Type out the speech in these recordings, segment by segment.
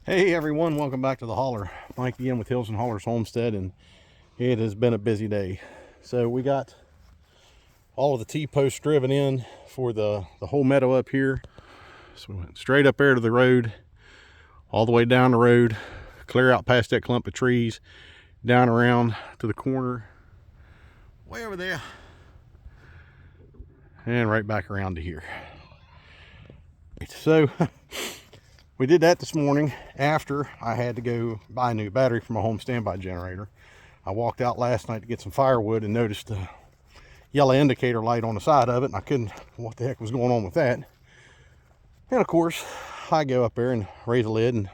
Hey everyone, welcome back to the Holler. Mike again with Hills and Hollers Homestead, and it has been a busy day. So we got all of the T-posts driven in for the whole meadow up here. So we went straight up there to the road, all the way down the road, clear out past that clump of trees, down around to the corner, way over there, and right back around to here. So we did that this morning after I had to go buy a new battery for my home standby generator. I walked out last night to get some firewood and noticed a yellow indicator light on the side of it, and I couldn't, what the heck was going on with that? And of course, I go up there and raise the lid, and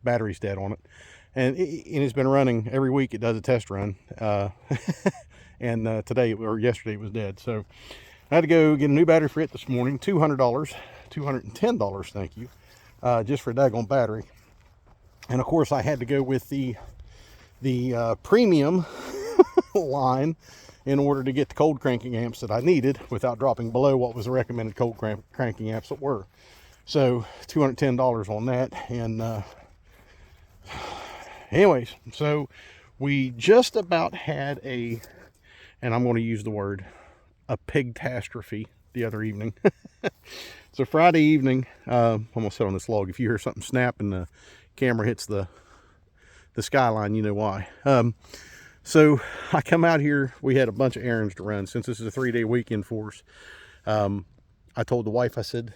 battery's dead on it. And it's been running every week. It does a test run. And today or yesterday it was dead. So I had to go get a new battery for it this morning. $200, $210, thank you. Just for a daggone battery. And of course I had to go with the premium line in order to get the cold cranking amps that I needed without dropping below what was the recommended cold cranking amps that were. So $210 on that. And anyways, so we just about had a, and I'm going to use the word, a pig-tastrophe the other evening. So Friday evening, I'm gonna sit on this log. If you hear something snap and the camera hits the skyline, you know why. So I come out here. We had a bunch of errands to run since this is a 3-day weekend for us. I told the wife, I said,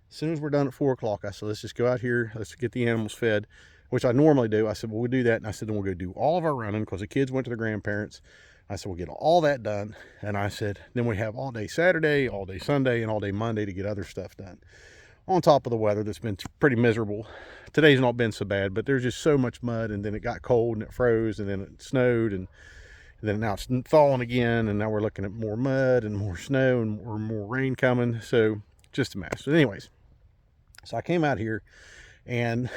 as soon as we're done at 4 o'clock, I said, let's just go out here. Let's get the animals fed, which I normally do. I said, well, we'll do that. And I said, then we'll go do all of our running because the kids went to their grandparents. I said, we'll get all that done. And I said, then we have all day Saturday, all day Sunday, and all day Monday to get other stuff done. On top of the weather that's been pretty miserable. Today's not been so bad, but there's just so much mud, and then it got cold and it froze, and then it snowed, and then now it's thawing again, and now we're looking at more mud and more snow and more rain coming. So just a mess. But anyways, so I came out here and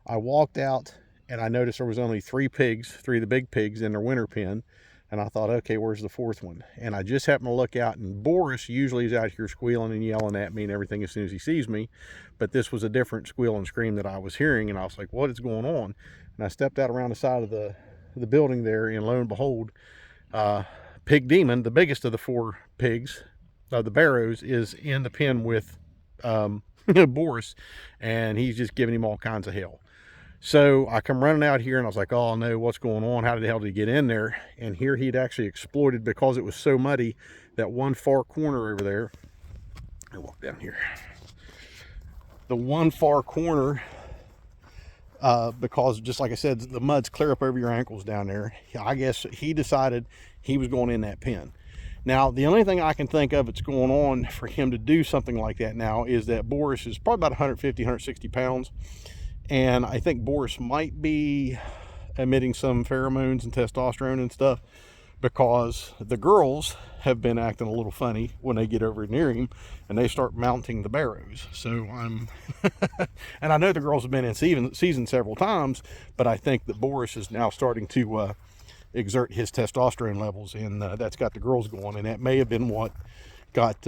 I walked out, and I noticed there was only 3 pigs, 3 of the big pigs in their winter pen. And I thought, okay, where's the 4th one? And I just happened to look out, and Boris usually is out here squealing and yelling at me and everything as soon as he sees me. But this was a different squeal and scream that I was hearing, and I was like, what is going on? And I stepped out around the side of the building there, and lo and behold, Pig Demon, the biggest of the 4 pigs, the barrows, is in the pen with Boris, and he's just giving him all kinds of hell. So I come running out here, and I was like, oh no, what's going on? How the hell did he get in there? And here he'd actually exploited, because it was so muddy, that one far corner over there. I walk down here. The one far corner, because just like I said, the mud's clear up over your ankles down there. I guess he decided he was going in that pen. Now, the only thing I can think of that's going on for him to do something like that now is that Boris is probably about 150, 160 pounds. And I think Boris might be emitting some pheromones and testosterone and stuff, because the girls have been acting a little funny when they get over near him and they start mounting the barrows. So I'm, and I know the girls have been in season several times, but I think that Boris is now starting to exert his testosterone levels, and that's got the girls going, and that may have been what got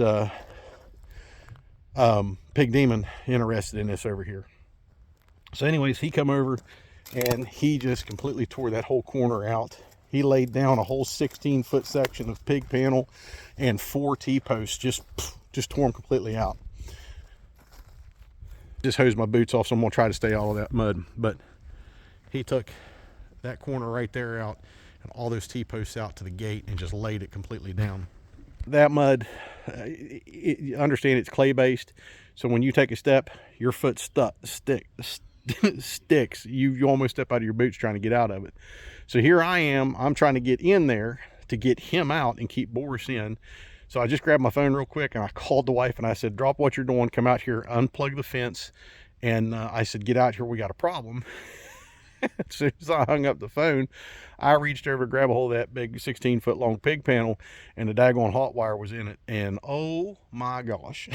Pig Demon interested in this over here. So anyways, he come over and he just completely tore that whole corner out. He laid down a whole 16-foot section of pig panel and 4 T-posts, just tore them completely out. Just hosed my boots off, so I'm gonna try to stay out of that mud. But he took that corner right there out and all those T-posts out to the gate and just laid it completely down. That mud, understand it's clay-based, so when you take a step, your foot sticks. You almost step out of your boots trying to get out of it. So here I am, I'm trying to get in there to get him out and keep Boris in. So I just grabbed my phone real quick, and I called the wife, and I said, drop what you're doing, come out here, unplug the fence. And I said, get out here, we got a problem. As soon as I hung up the phone, I reached over to grab a hold of that big 16-foot long pig panel, and the daggone hot wire was in it. And oh my gosh.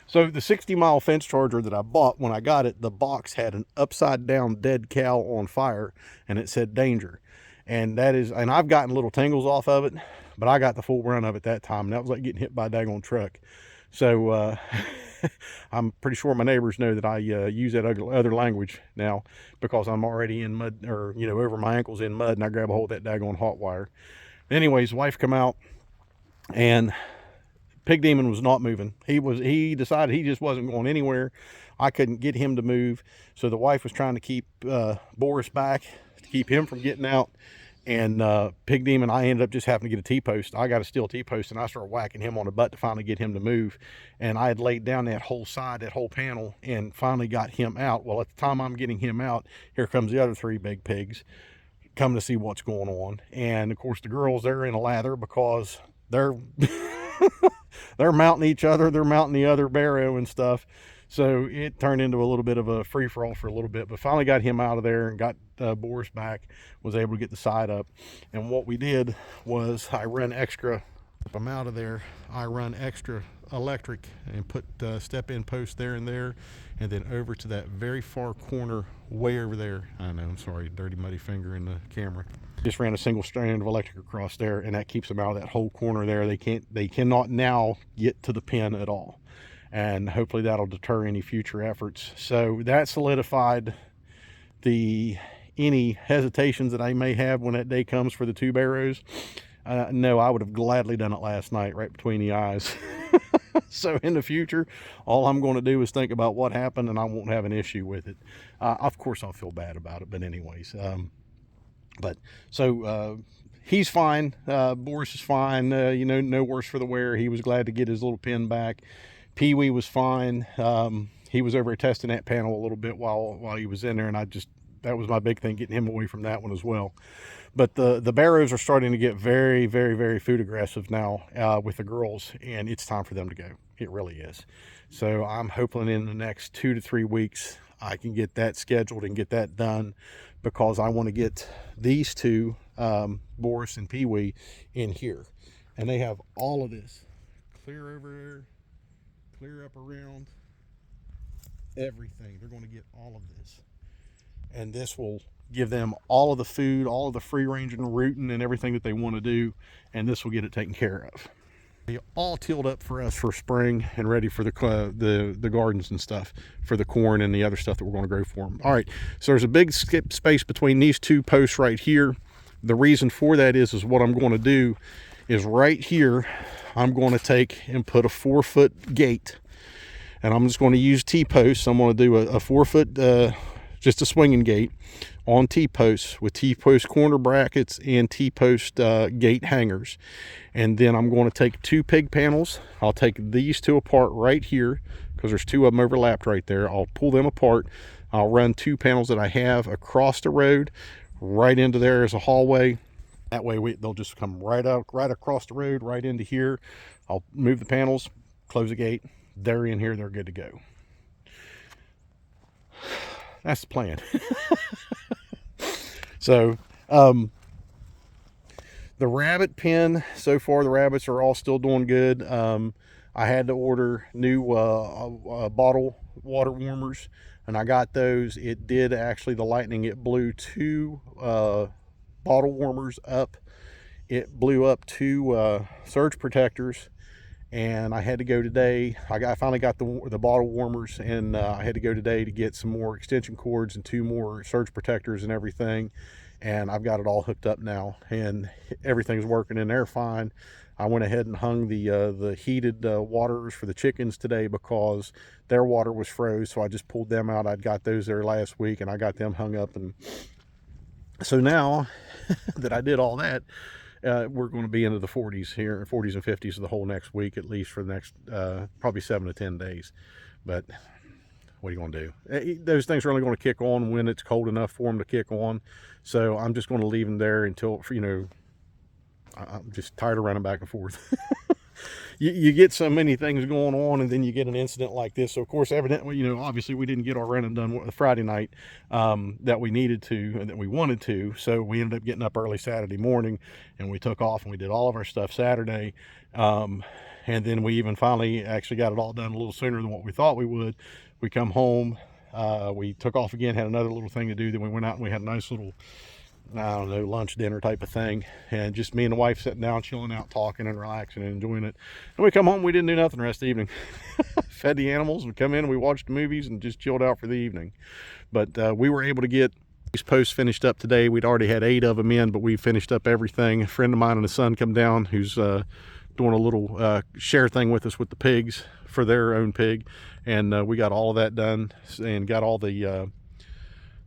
So the 60-mile fence charger that I bought, when I got it, the box had an upside down dead cow on fire, and it said danger. And that is, and I've gotten little tingles off of it, but I got the full run of it that time, and that was like getting hit by a daggone truck. So I'm pretty sure my neighbors know that I use that other language now, because I'm already in mud, or over my ankles in mud, and I grab a hold of that daggone hot wire. Anyways, wife come out, and Pig Demon was not moving. He decided he just wasn't going anywhere. I couldn't get him to move, so the wife was trying to keep Boris back, to keep him from getting out. And Pig Demon, I ended up just having to get a T-post. I got a steel T-post, and I started whacking him on the butt to finally get him to move. And I had laid down that whole side, that whole panel, and finally got him out. Well, at the time I'm getting him out, here comes the other 3 big pigs coming to see what's going on. And of course the girls, they're in a lather, because they're they're mounting each other, they're mounting the other barrow and stuff. So it turned into a little bit of a free-for-all for a little bit, but finally got him out of there and got Boris back, was able to get the side up. And what we did was, I run extra, if I'm out of there, I run extra electric and put step-in posts there and there, and then over to that very far corner way over there. I know, I'm sorry, dirty muddy finger in the camera. Just ran a single strand of electric across there, and that keeps them out of that whole corner there. They cannot now get to the pen at all. And hopefully that'll deter any future efforts. So that solidified any hesitations that I may have when that day comes for the 2 barrows. No, I would have gladly done it last night, right between the eyes. So in the future, all I'm going to do is think about what happened, and I won't have an issue with it. Of course I'll feel bad about it, but anyways. He's fine. Boris is fine. No worse for the wear. He was glad to get his little pen back. Pee-wee was fine. He was over testing that panel a little bit while he was in there, and that was my big thing, getting him away from that one as well. But the barrows are starting to get very, very, very food aggressive now with the girls, and it's time for them to go. It really is. So I'm hoping in the next 2 to 3 weeks I can get that scheduled and get that done, because I want to get these 2, Boris and Pee-wee, in here. And they have all of this clear over there, clear up around, everything. They're going to get all of this, and this will give them all of the food, all of the free ranging and rooting and everything that they want to do, and this will get it taken care of. They all tilled up for us for spring and ready for the gardens and stuff, for the corn and the other stuff that we're going to grow for them. All right, so there's a big skip space between these 2 posts right here. The reason for that is what I'm going to do is right here, I'm going to take and put a 4-foot gate, and I'm just going to use T-posts. I'm going to do a 4-foot, just a swinging gate on T-posts with T-post corner brackets and T-post gate hangers. And then I'm going to take 2 pig panels. I'll take these 2 apart right here, because there's 2 of them overlapped right there. I'll pull them apart. I'll run 2 panels that I have across the road right into there as a hallway. That way they'll just come right across the road, right into here. I'll move the panels, close the gate. They're in here, they're good to go. That's the plan. So, the rabbit pen, so far the rabbits are all still doing good. I had to order new bottle water warmers, and I got those. It did actually, the lightning, it blew 2 bottle warmers up. It blew up 2 surge protectors, and I had to go today. I finally got the bottle warmers, and I had to go today to get some more extension cords and 2 more surge protectors and everything. And I've got it all hooked up now, and everything's working in there fine. I went ahead and hung the heated waters for the chickens today, because their water was froze, so I just pulled them out. I'd got those there last week, and I got them hung up. And so now that I did all that, we're going to be into the 40s here, 40s and 50s the whole next week, at least for the next probably 7 to 10 days. But what are you going to do? Those things are only going to kick on when it's cold enough for them to kick on. So I'm just going to leave them there until, I'm just tired of running back and forth. You get so many things going on, and then you get an incident like this. So of course, evidently, obviously we didn't get our running done Friday night that we needed to and that we wanted to. So we ended up getting up early Saturday morning, and we took off and we did all of our stuff Saturday. And then we even finally actually got it all done a little sooner than what we thought we would. We come home, we took off again, had another little thing to do. Then we went out and we had a nice little I don't know, lunch, dinner type of thing. And just me and the wife sitting down, chilling out, talking and relaxing and enjoying it. And we come home, we didn't do nothing the rest of the evening. Fed the animals, we come in and we watched the movies and just chilled out for the evening. But we were able to get these posts finished up today. We'd already had 8 of them in, but we finished up everything. A friend of mine and his son come down who's doing a little share thing with us with the pigs for their own pig. And we got all of that done and got all the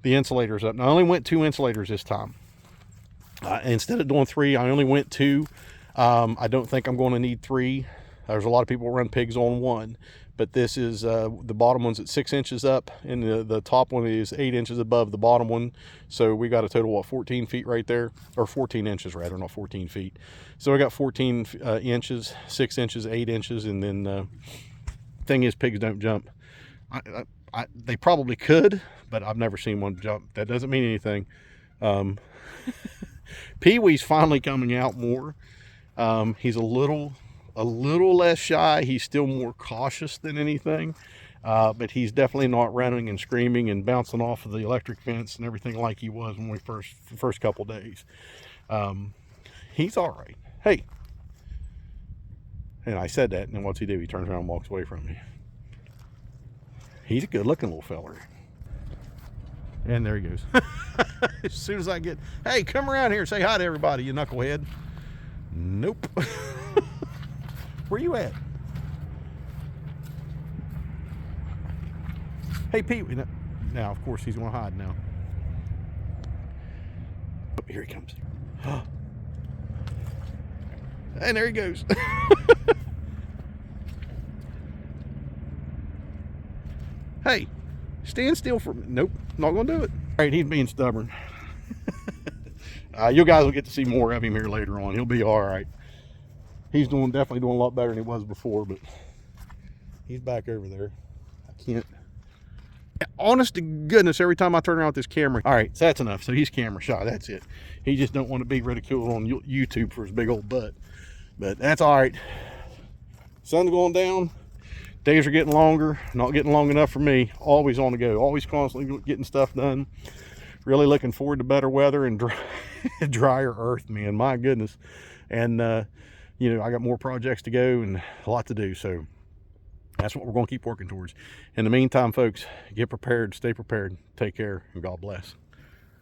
insulators up. Now, I only went 2 insulators this time. Instead of doing 3, I only went 2. I don't think I'm going to need 3. There's a lot of people run pigs on 1, but this is the bottom one's at 6 inches up, and the top one is 8 inches above the bottom one. So we got a total, what, 14 feet right there, or 14 inches rather, not 14 feet. So I got 14 inches, 6 inches, 8 inches, and then thing is, pigs don't jump. They probably could, but I've never seen one jump. That doesn't mean anything. Pee-wee's finally coming out more. He's a little less shy. He's still more cautious than anything, but he's definitely not running and screaming and bouncing off of the electric fence and everything like he was when we first couple days. He's all right. Hey, and I said that, and then what's he do? He turns around and walks away from me. He's a good looking little feller. And there he goes. As soon as I get, hey, come around here and say hi to everybody, you knucklehead. Nope. Where you at? Hey, Pete. Now, of course, he's going to hide now. Oh, here he comes. And there he goes. Hey, stand still for me. Nope, not going to do it. All right, he's being stubborn. You guys will get to see more of him here later on. He'll be all right. He's definitely doing a lot better than he was before, but he's back over there. I can't. Honest to goodness, every time I turn around with this camera. All right, so that's enough. So he's camera shy. That's it. He just don't want to be ridiculed on YouTube for his big old butt. But that's all right. Sun's going down. Days are getting longer. Not getting long enough for me. Always on the go. Always constantly getting stuff done. Really looking forward to better weather and drier earth, man. My goodness. And you know, I got more projects to go and a lot to do. So that's what we're going to keep working towards. In the meantime, folks, get prepared, stay prepared, take care, and God bless.